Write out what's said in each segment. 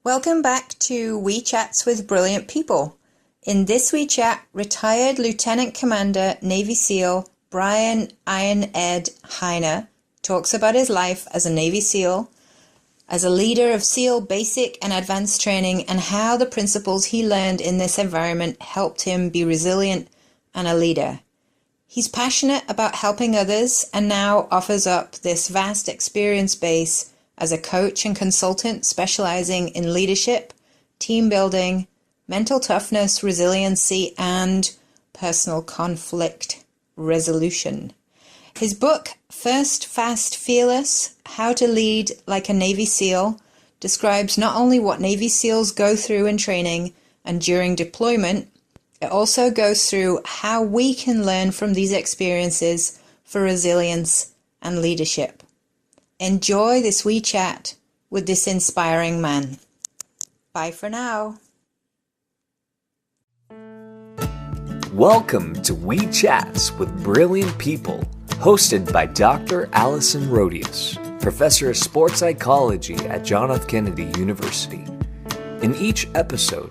Welcome back to We Chats with Brilliant People. In this We Chat, retired Lieutenant Commander Navy SEAL Brian Iron Ed Hiner talks about his life as a Navy SEAL, as a leader of SEAL basic and advanced training, and how the principles he learned in this environment helped him be resilient and a leader. He's passionate about helping others and now offers up this vast experience base as a coach and consultant specializing in leadership, team building, mental toughness, resiliency, and personal conflict resolution. His book, First Fast Fearless, How to Lead Like a Navy SEAL, describes not only what Navy SEALs go through in training and during deployment, it also goes through how we can learn from these experiences for resilience and leadership. Enjoy this wee chat with this inspiring man. Bye for now. Welcome to We Chats with Brilliant People, hosted by Dr. Allison Rodius, Professor of Sports Psychology at John F. Kennedy University. In each episode,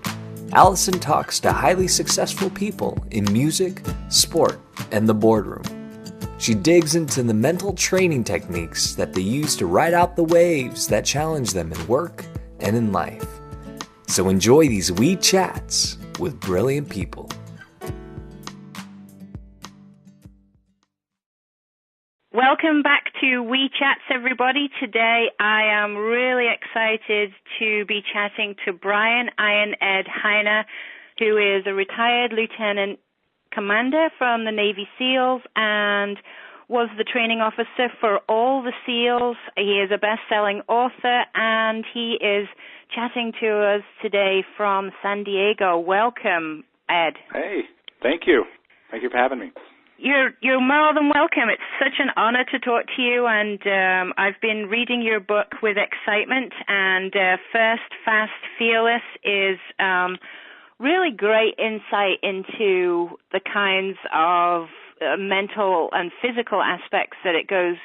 Allison talks to highly successful people in music, sport, and the boardroom. She digs into the mental training techniques that they use to ride out the waves that challenge them in work and in life. So enjoy these wee chats with brilliant people. Welcome back to We Chats, everybody. Today I am really excited to be chatting to Brian Iron Ed Hiner, who is a retired lieutenant commander from the Navy SEALs and was the training officer for all the SEALs. He is a best-selling author, and he is chatting to us today from San Diego. Welcome, Ed. Hey, thank you. Thank you for having me. You're more than welcome. It's such an honor to talk to you, and I've been reading your book with excitement, and First Fast Fearless is really great insight into the kinds of mental and physical aspects that it goes,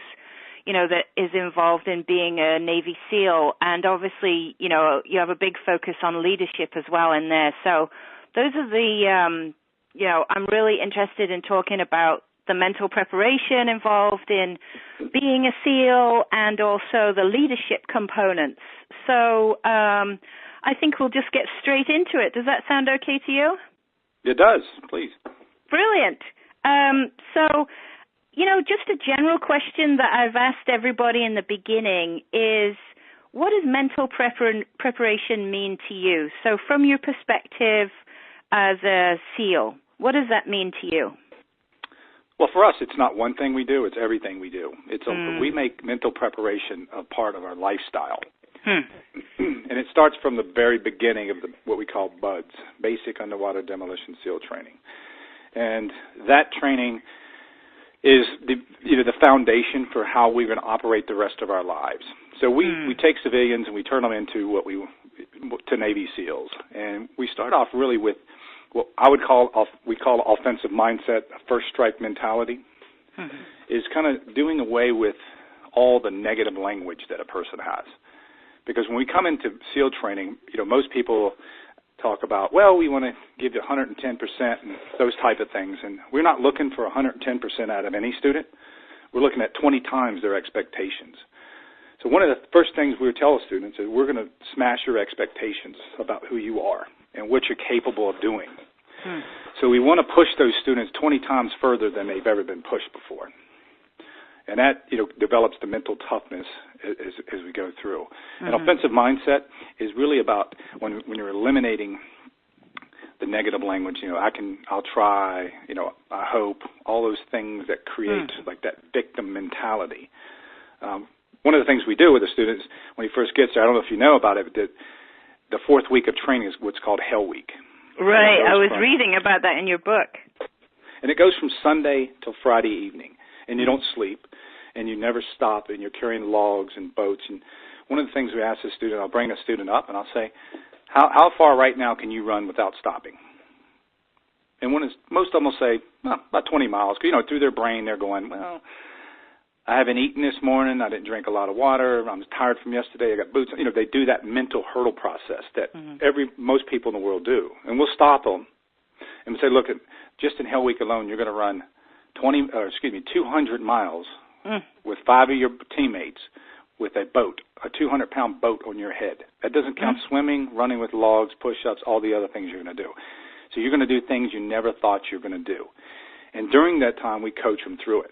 that is involved in being a Navy SEAL. And obviously, you have a big focus on leadership as well in there. So those are the, I'm really interested in talking about the mental preparation involved in being a SEAL and also the leadership components. So, I think we'll just get straight into it. Does that sound okay to you? It does, please. Brilliant. So, just a general question that I've asked everybody in the beginning is, what does mental preparation mean to you? So from your perspective as a SEAL, what does that mean to you? Well, for us, it's not one thing we do, it's everything we do. We make mental preparation a part of our lifestyle. And it starts from the very beginning of what we call BUDS, Basic Underwater Demolition SEAL Training. And that training is the foundation for how we're going to operate the rest of our lives. So we take civilians and we turn them into to Navy SEAls. And we start off really with what we call offensive mindset, a first strike mentality, is kind of doing away with all the negative language that a person has. Because when we come into SEAL training, most people talk about, well, we want to give you 110% and those type of things. And we're not looking for 110% out of any student. We're looking at 20 times their expectations. So one of the first things we tell students is we're going to smash your expectations about who you are and what you're capable of doing. So we want to push those students 20 times further than they've ever been pushed before. And that, develops the mental toughness as we go through. An offensive mindset is really about when you're eliminating the negative language, I'll try, I hope, all those things that create like that victim mentality. One of the things we do with the students when he first gets there, I don't know if you know about it, but the fourth week of training is what's called Hell Week. Right, I was reading about that in your book. And it goes from Sunday till Friday evening, and you don't sleep, and you never stop, and you're carrying logs and boats. And one of the things we ask a student, I'll bring a student up, and I'll say, how far right now can you run without stopping? And most of them will say, well, about 20 miles. Because, through their brain, they're going, well, I haven't eaten this morning. I didn't drink a lot of water. I'm tired from yesterday. I got boots. They do that mental hurdle process that most people in the world do. And we'll stop them and say, look, just in Hell Week alone, you're going to run 200 miles with 5 of your teammates with a boat, a 200-pound boat on your head. That doesn't count swimming, running with logs, push-ups, all the other things you're going to do. So you're going to do things you never thought you were going to do. And during that time, we coach them through it.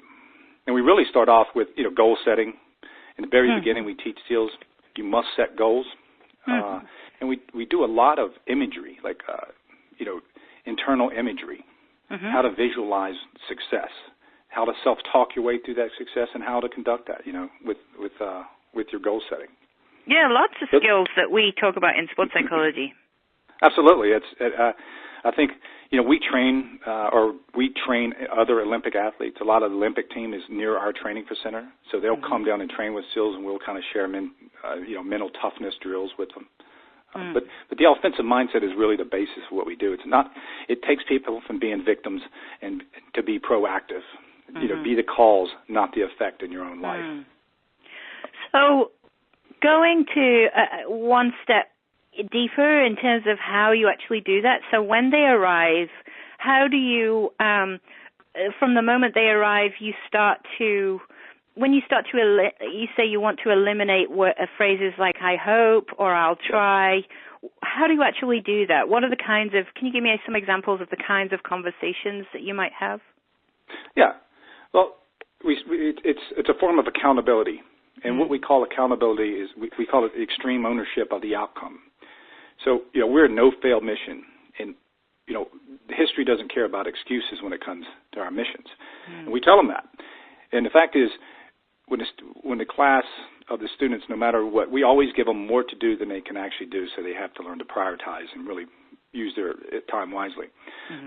And we really start off with, goal setting. In the very beginning, we teach SEALs you must set goals. And we do a lot of imagery, like, internal imagery, how to visualize success, how to self-talk your way through that success, and how to conduct that, with your goal setting. Yeah, lots of skills that we talk about in sports psychology. Absolutely. I think, we train other Olympic athletes. A lot of the Olympic team is near our training center, so they'll come down and train with SEALs, and we'll kind of share mental toughness drills with them. But the offensive mindset is really the basis of what we do. It takes people from being victims and to be proactive. Be the cause, not the effect in your own life. So going to one step deeper in terms of how you actually do that. So when they arrive, how do you, from the moment they arrive, you say you want to eliminate phrases like I hope or I'll try. How do you actually do that? What are can you give me some examples of the kinds of conversations that you might have? Yeah. Well, it's a form of accountability. And what we call accountability is we call it extreme ownership of the outcome. So, we're a no-fail mission. And, history doesn't care about excuses when it comes to our missions. And we tell them that. And the fact is, when the class of the students, no matter what, we always give them more to do than they can actually do, so they have to learn to prioritize and really use their time wisely.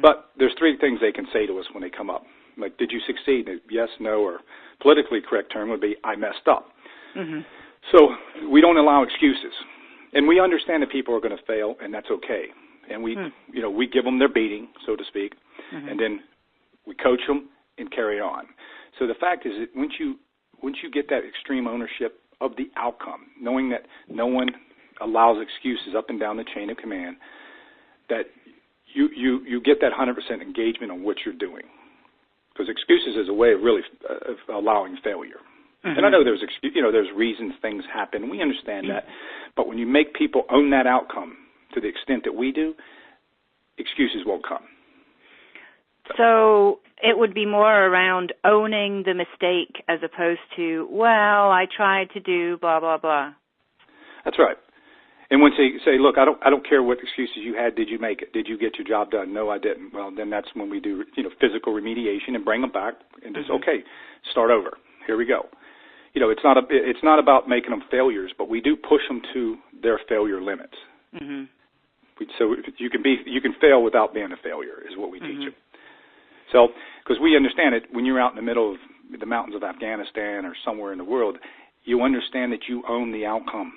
But there's 3 things they can say to us when they come up. Like, did you succeed? Yes, no, or politically correct term would be, I messed up. So we don't allow excuses. And we understand that people are going to fail, and that's okay. And we give them their beating, so to speak, and then we coach them and carry on. So the fact is that once you get that extreme ownership of the outcome, knowing that no one allows excuses up and down the chain of command, that you get that 100% engagement on what you're doing. Because excuses is a way of really of allowing failure. And I know there's reasons things happen. We understand that. But when you make people own that outcome to the extent that we do, excuses won't come. So it would be more around owning the mistake as opposed to, well, I tried to do blah, blah, blah. That's right. And once they say, look, I don't care what excuses you had. Did you make it? Did you get your job done? No, I didn't. Well, then that's when we do, physical remediation and bring them back and just, okay, start over. Here we go. It's not about making them failures, but we do push them to their failure limits. So you can fail without being a failure is what we teach them. So, because we understand it, when you're out in the middle of the mountains of Afghanistan or somewhere in the world, you understand that you own the outcome.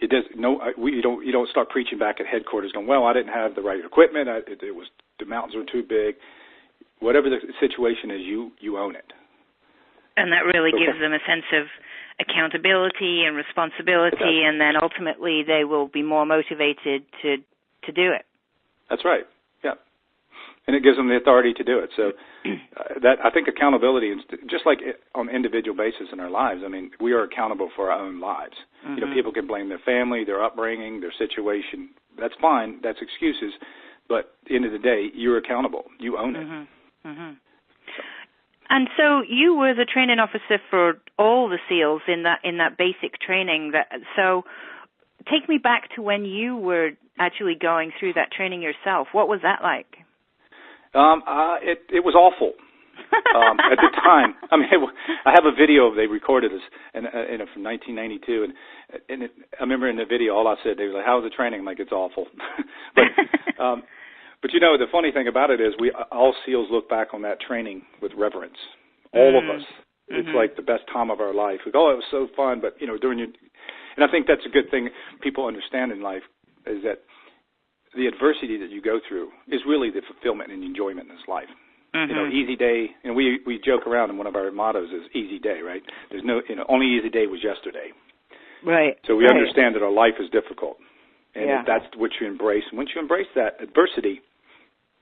You don't start preaching back at headquarters going, well, I didn't have the right equipment. The mountains were too big. Whatever the situation is, you own it. And that really gives them a sense of accountability and responsibility, and then ultimately they will be more motivated to do it. That's right. Yeah. And it gives them the authority to do it. So that I think accountability, just like on an individual basis in our lives, I mean, we are accountable for our own lives. People can blame their family, their upbringing, their situation. That's fine. That's excuses. But at the end of the day, you're accountable. You own it. And so you were the training officer for all the SEALs in that basic training. So take me back to when you were actually going through that training yourself. What was that like? It was awful. At the time, I mean, I have a video they recorded us, from 1992, and I remember in the video, all I said, they were like, "How was the training?" I'm like, "It's awful." But the funny thing about it is, all SEALs look back on that training with reverence. All of us. It's like the best time of our life. We go, "Oh, it was so fun," but and I think that's a good thing people understand in life is that the adversity that you go through is really the fulfillment and enjoyment in this life. You know, easy day, and we joke around, and one of our mottos is easy day, right? There's no, you know, only easy day was yesterday. Right. So we understand that our life is difficult, and Yeah. that's what you embrace. And once you embrace that adversity,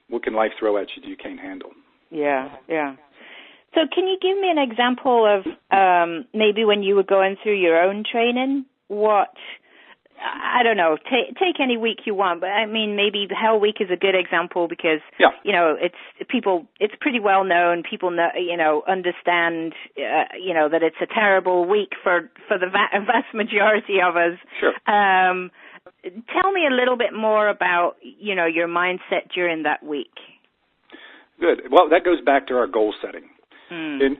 what can life throw at you that you can't handle? Yeah, yeah. So can you give me an example of maybe when you were going through your own training, what, I don't know, take any week you want, but I mean maybe Hell Week is a good example because, you know, it's pretty well known, people know, you know, understand, you know, that it's a terrible week for the vast majority of us. Sure. Tell me a little bit more about, you know, your mindset during that week. Good. Well, that goes back to our goal setting. And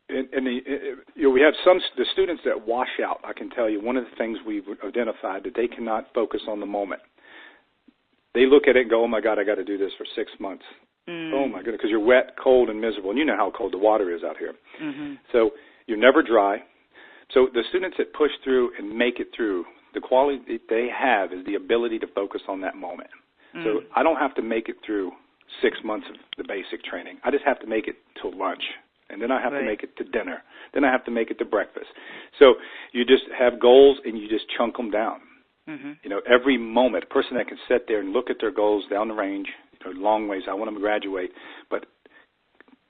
you know, we have the students that wash out. I can tell you one of the things we've identified that they cannot focus on the moment. They look at it and go, "Oh my God, I got to do this for 6 months." Oh my goodness, because you're wet, cold, and miserable, and you know how cold the water is out here. So you're never dry. So the students that push through and make it through, the quality that they have is the ability to focus on that moment. So I don't have to make it through 6 months of the basic training. I just have to make it till lunch, and then I have to make it to dinner. Then I have to make it to breakfast. So you just have goals, and you just chunk them down. You know, every moment, a person that can sit there and look at their goals down the range, you know, long ways, I want them to graduate, but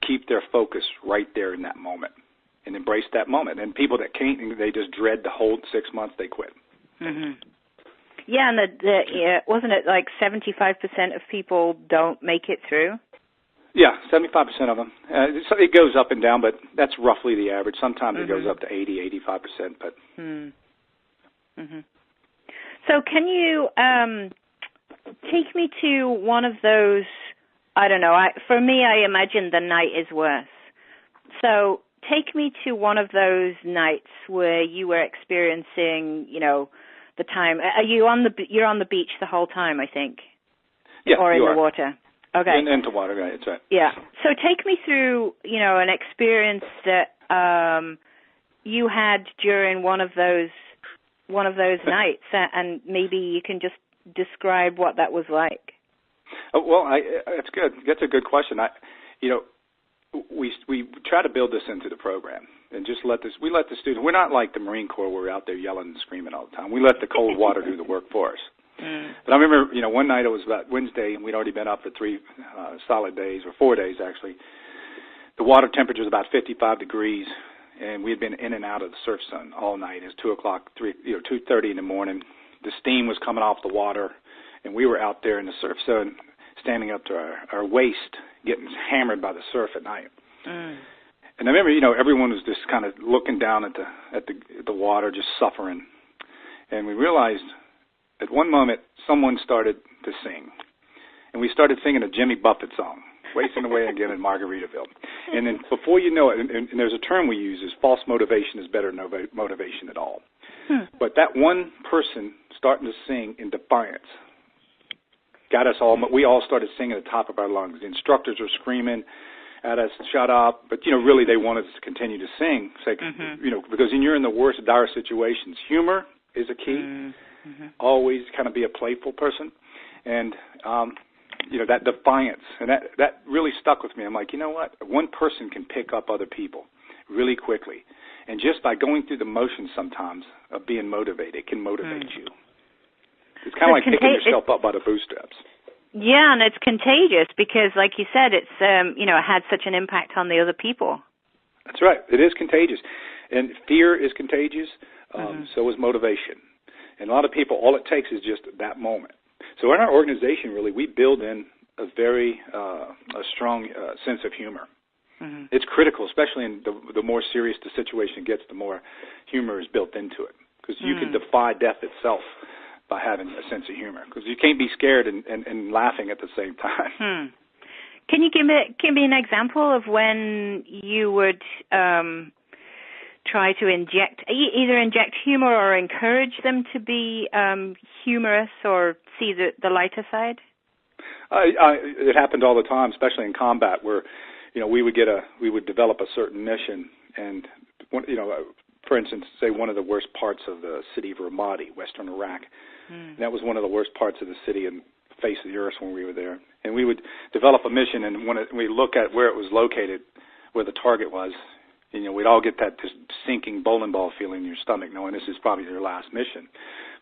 keep their focus right there in that moment and embrace that moment. And people that can't, they just dread the whole 6 months, they quit. Yeah, and wasn't it like 75% of people don't make it through? Yeah, 75% of them. It goes up and down, but that's roughly the average. Sometimes it goes up to 80, 85%. But So can you take me to one of those, I don't know, for me, I imagine the night is worse. So take me to one of those nights where you were experiencing, you know, the time. Are you you're on the beach the whole time, I think? Yeah, or in the water? Okay. Into water, right, that's right. Yeah. So take me through, you know, an experience that you had during one of those nights, and maybe you can just describe what that was like. Well, that's good. That's a good question. You know, we try to build this into the program and just let the students. We're not like the Marine Corps where we're out there yelling and screaming all the time. We let the cold water do the work for us. But I remember, you know, one night it was about Wednesday, and we'd already been up for 3 solid days, or 4 days actually. The water temperature was about 55 degrees, and we had been in and out of the surf zone all night. It was 2:30 in the morning. The steam was coming off the water, and we were out there in the surf zone, standing up to our waist, getting hammered by the surf at night. And I remember, you know, everyone was just kind of looking down at the water, just suffering. And we realized at one moment someone started to sing, and we started singing a Jimmy Buffett song, "Wasting Away Again in Margaritaville." And then before you know it, and there's a term we use is false motivation is better than no motivation at all. But that one person starting to sing in defiance got us all. We all started singing at the top of our lungs. The instructors were screaming at us, "Shut up!" But you know, really, they wanted us to continue to sing. It's like, you know, because when you're in the worst dire situations, humor is a key. Always kind of be a playful person, and you know, that defiance, and that really stuck with me. I'm like, you know what? One person can pick up other people really quickly, and just by going through the motions sometimes of being motivated, it can motivate you. It's kind of like picking yourself up by the bootstraps. Yeah, and it's contagious because, like you said, it's you know, it had such an impact on the other people. That's right. It is contagious, and fear is contagious. So is motivation. And a lot of people, all it takes is just that moment. So in our organization, really, we build in a very a strong sense of humor. It's critical, especially in the more serious the situation gets, the more humor is built into it. Because you can defy death itself by having a sense of humor. Because you can't be scared and laughing at the same time. Can you give me an example of when you would try to either inject humor or encourage them to be humorous or see the lighter side? It happened all the time, especially in combat, where, you know, we would develop a certain mission, and, you know, for instance, say one of the worst parts of the city of Ramadi, western Iraq. That was one of the worst parts of the city, and face of the earth when we were there. And we would develop a mission, and when we look at where it was located, where the target was, we'd all get that just sinking bowling ball feeling in your stomach, knowing this is probably their last mission.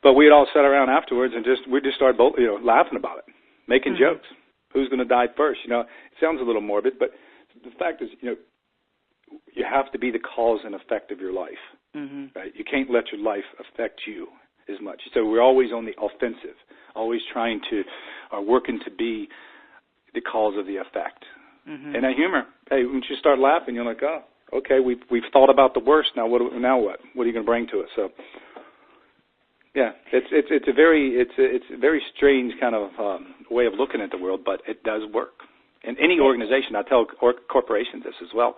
But we'd all sit around afterwards and we'd just start laughing about it, making jokes. Who's going to die first? It sounds a little morbid, but the fact is, you have to be the cause and effect of your life. Right? You can't let your life affect you as much. So we're always on the offensive, always trying to, working to be the cause of the effect. And that humor, hey, once you start laughing, you're like, oh, okay, we've thought about the worst. Now what? What are you going to bring to it? So, yeah, it's a very strange kind of way of looking at the world, but it does work. In any organization, I tell corporations this as well,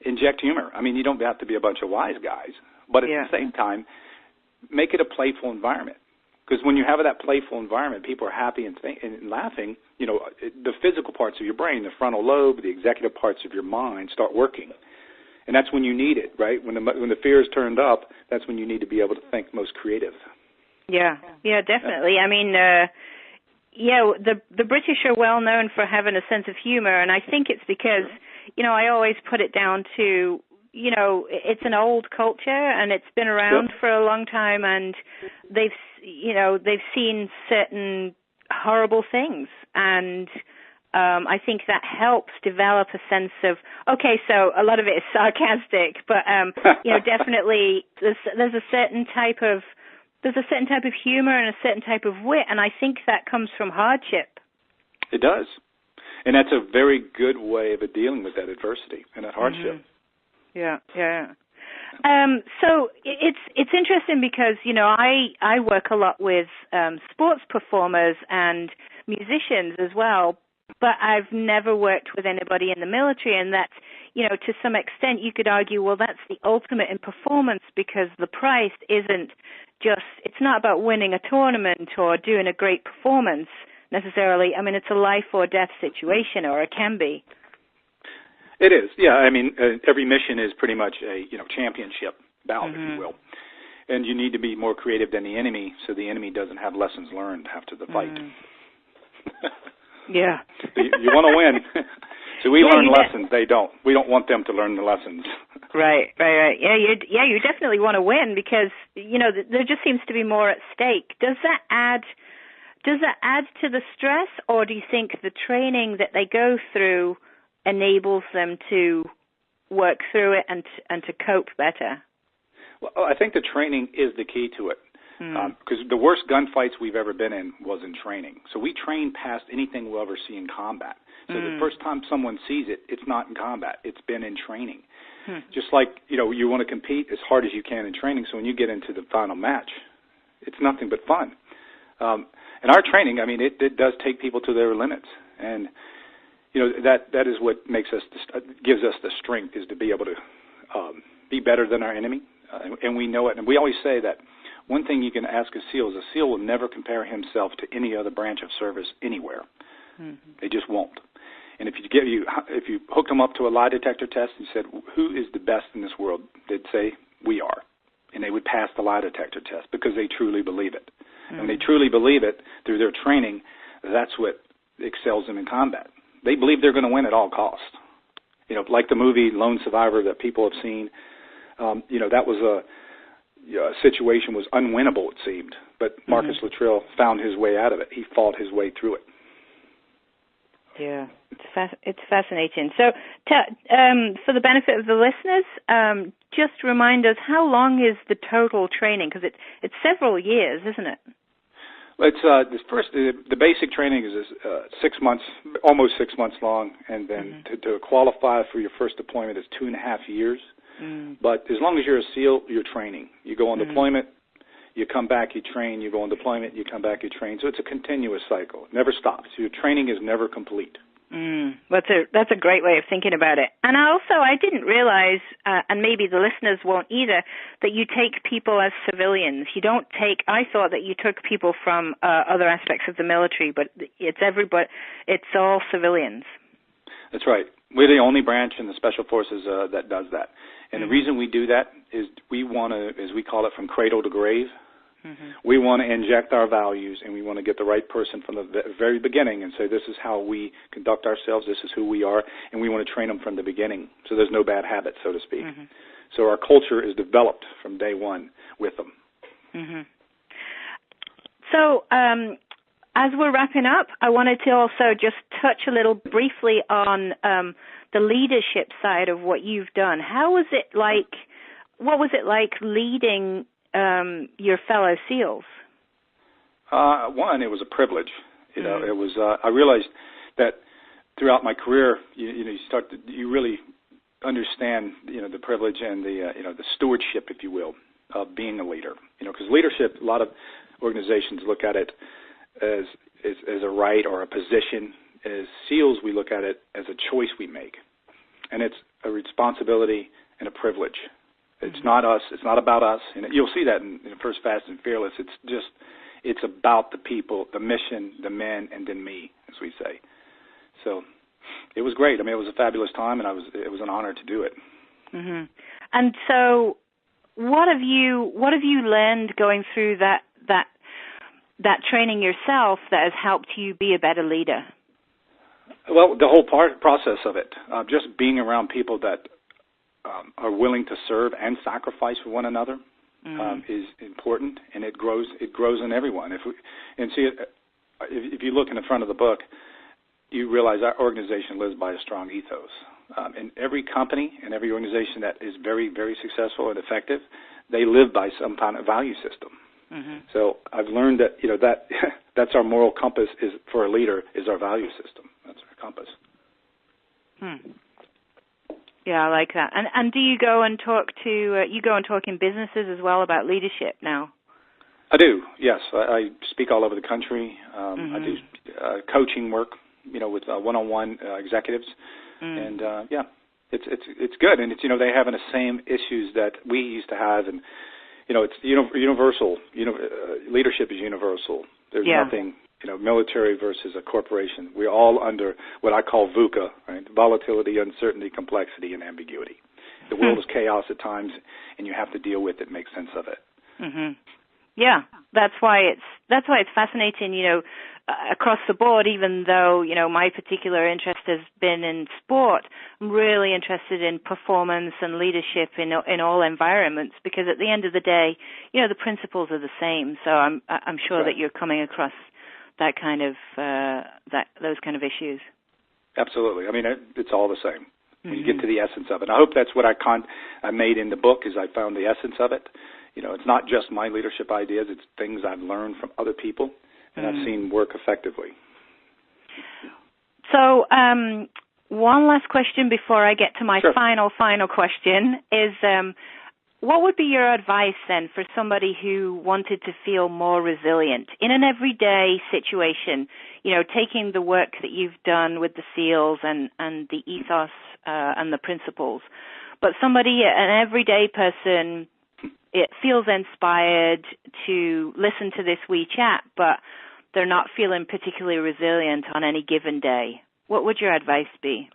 inject humor. I mean, you don't have to be a bunch of wise guys, but at the same time, make it a playful environment. Because when you have that playful environment, people are happy and laughing. The physical parts of your brain, the frontal lobe, the executive parts of your mind start working. And that's when you need it, right? When the fear is turned up, that's when you need to be able to think most creative. Yeah, definitely. I mean, the British are well known for having a sense of humor, and I think it's because, I always put it down to, it's an old culture and it's been around for a long time, and they've seen certain horrible things, and I think that helps develop a sense of, okay, so a lot of it is sarcastic, but definitely there's a certain type of humor and a certain type of wit, and I think that comes from hardship. It does, and that's a very good way of dealing with that adversity and that hardship. Yeah. So it's interesting because I work a lot with sports performers and musicians as well, but I've never worked with anybody in the military, and that's, to some extent you could argue, well, that's the ultimate in performance, because the price isn't it's not about winning a tournament or doing a great performance necessarily. I mean, it's a life or death situation, or it can be. It is, yeah. I mean, every mission is pretty much a championship bout, if you will, and you need to be more creative than the enemy, so the enemy doesn't have lessons learned after the fight. Yeah. You want to win. So we learn lessons. They don't. We don't want them to learn the lessons. Right. Yeah, you definitely want to win, because there just seems to be more at stake. Does that add to the stress, or do you think the training that they go through enables them to work through it and to cope better? Well, I think the training is the key to it. Because the worst gunfights we've ever been in was in training. So we train past anything we'll ever see in combat. So the first time someone sees it, it's not in combat. It's been in training. Just like, you want to compete as hard as you can in training, so when you get into the final match, it's nothing but fun. And our training, I mean, it does take people to their limits. And, that is what makes us, gives us the strength, is to be able to be better than our enemy. And we know it. And we always say that one thing you can ask a SEAL is a SEAL will never compare himself to any other branch of service anywhere. They just won't. And if you hooked them up to a lie detector test and said, who is the best in this world, they'd say, we are. And they would pass the lie detector test because they truly believe it. And they truly believe it through their training. That's what excels them in combat. They believe they're going to win at all costs. Like the movie Lone Survivor that people have seen, that was a situation was unwinnable, it seemed. But Marcus Luttrell found his way out of it. He fought his way through it. Yeah, it's fascinating. So, for the benefit of the listeners, just remind us, how long is the total training? Because it's several years, isn't it? Well, it's the basic training is 6 months, almost 6 months long, and then to qualify for your first deployment is 2.5 years. But as long as you're a SEAL, you're training. You go on deployment, you come back, you train, you go on deployment, you come back, you train. So it's a continuous cycle. It never stops. Your training is never complete. That's a great way of thinking about it. And I didn't realize, and maybe the listeners won't either, that you take people as civilians. You don't I thought that you took people from other aspects of the military, but it's all civilians. That's right. We're the only branch in the Special Forces that does that. And the reason we do that is we want to, as we call it, from cradle to grave. We want to inject our values, and we want to get the right person from the very beginning and say, this is how we conduct ourselves, this is who we are, and we want to train them from the beginning so there's no bad habits, so to speak. So our culture is developed from day one with them. So as we're wrapping up, I wanted to also just touch a little briefly on the leadership side of what you've done. How was it like? What was it like leading your fellow SEALs? One, it was a privilege. It was. I realized that throughout my career, you really understand, the privilege and the stewardship, if you will, of being a leader. Because leadership, a lot of organizations look at it as a right or a position. As SEALs, we look at it as a choice we make, and it's a responsibility and a privilege. It's not us. It's not about us. And you'll see that in First, Fast, and Fearless. It's about the people, the mission, the men, and then me, as we say. So it was great. I mean, it was a fabulous time, and it was an honor to do it. And so, what have you learned going through that training yourself that has helped you be a better leader? Well, the whole process of it, just being around people that are willing to serve and sacrifice for one another is important, and it grows in everyone. If you look in the front of the book, you realize our organization lives by a strong ethos. And every company and every organization that is very, very successful and effective, they live by some kind of value system. So I've learned that that's our moral compass is for a leader is our value system. That's our compass. Yeah, I like that. And do you go and talk in businesses as well about leadership now? I do. Yes, I speak all over the country. I do coaching work, with one-on-one executives, and it's good. And it's they have the same issues that we used to have, and it's universal. Leadership is universal. There's nothing. Military versus a corporation. We're all under what I call VUCA, right? Volatility, uncertainty, complexity, and ambiguity. The world is chaos at times, and you have to deal with it, make sense of it. Yeah, that's why it's fascinating. Across the board, even though my particular interest has been in sport, I'm really interested in performance and leadership in all environments, because at the end of the day, the principles are the same. So I'm sure that you're coming across that kind of those kind of issues. Absolutely. I mean, it's all the same. You get to the essence of it. I hope that's what I made in the book, is I found the essence of it. It's not just my leadership ideas. It's things I've learned from other people, and I've seen work effectively. So one last question before I get to my final question is, what would be your advice then for somebody who wanted to feel more resilient in an everyday situation, taking the work that you've done with the SEALs and the ethos and the principles, but an everyday person, it feels inspired to listen to this WeChat, but they're not feeling particularly resilient on any given day. What would your advice be?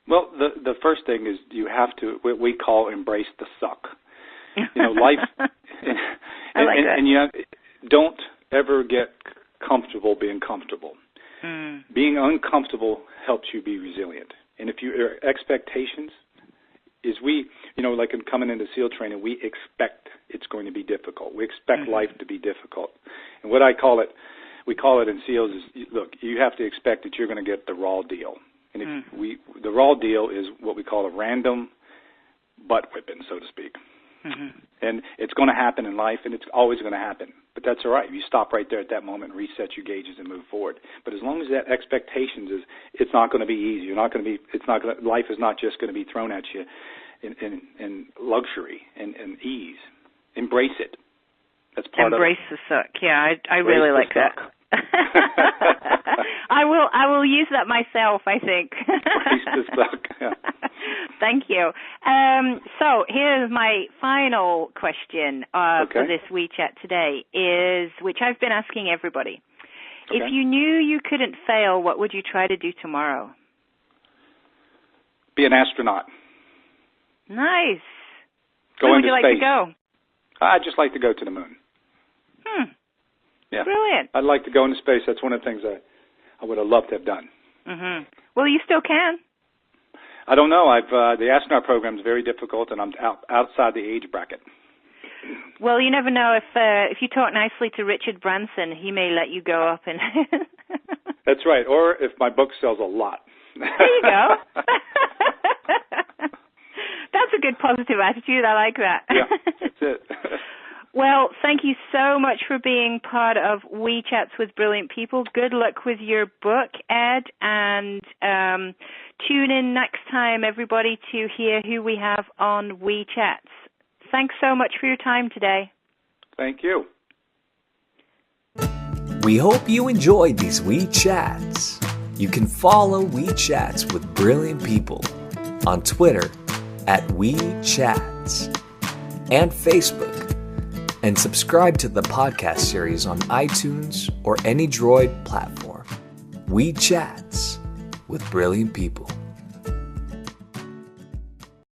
Well, the first thing is you have to, what we call, embrace the suck. Life, and don't ever get comfortable being comfortable. Being uncomfortable helps you be resilient. And if your expectations is like in coming into SEAL training, we expect it's going to be difficult. We expect life to be difficult. And what we call it in SEALs is, look, you have to expect that you're going to get the raw deal. And the raw deal is what we call a random butt whipping, so to speak. And it's going to happen in life, and it's always going to happen. But that's all right. You stop right there at that moment, reset your gauges, and move forward. But as long as that expectations is, it's not going to be easy. Life is not just going to be thrown at you in luxury and ease. Embrace it. That's part Embrace of it. the suck. Yeah, I really like that. I will use that myself, I think. Embrace the suck. Yeah. Thank you. So here's my final question for this WeChat today, which I've been asking everybody. Okay. If you knew you couldn't fail, what would you try to do tomorrow? Be an astronaut. Nice. Where would you like to go? I'd just like to go to the moon. Yeah. Brilliant. I'd like to go into space. That's one of the things I would have loved to have done. Mm-hmm. Well, you still can. I don't know. The astronaut program is very difficult, and I'm outside the age bracket. Well, you never know. If you talk nicely to Richard Branson, he may let you go up and. That's right. Or if my book sells a lot. There you go. That's a good positive attitude. I like that. Yeah, that's it. Well, thank you so much for being part of WeChats with Brilliant People. Good luck with your book, Ed, and tune in next time, everybody, to hear who we have on WeChats. Thanks so much for your time today. Thank you. We hope you enjoyed these WeChats. You can follow WeChats with Brilliant People on Twitter at WeChats and Facebook, and subscribe to the podcast series on iTunes or any Droid platform. WeChats with Brilliant People.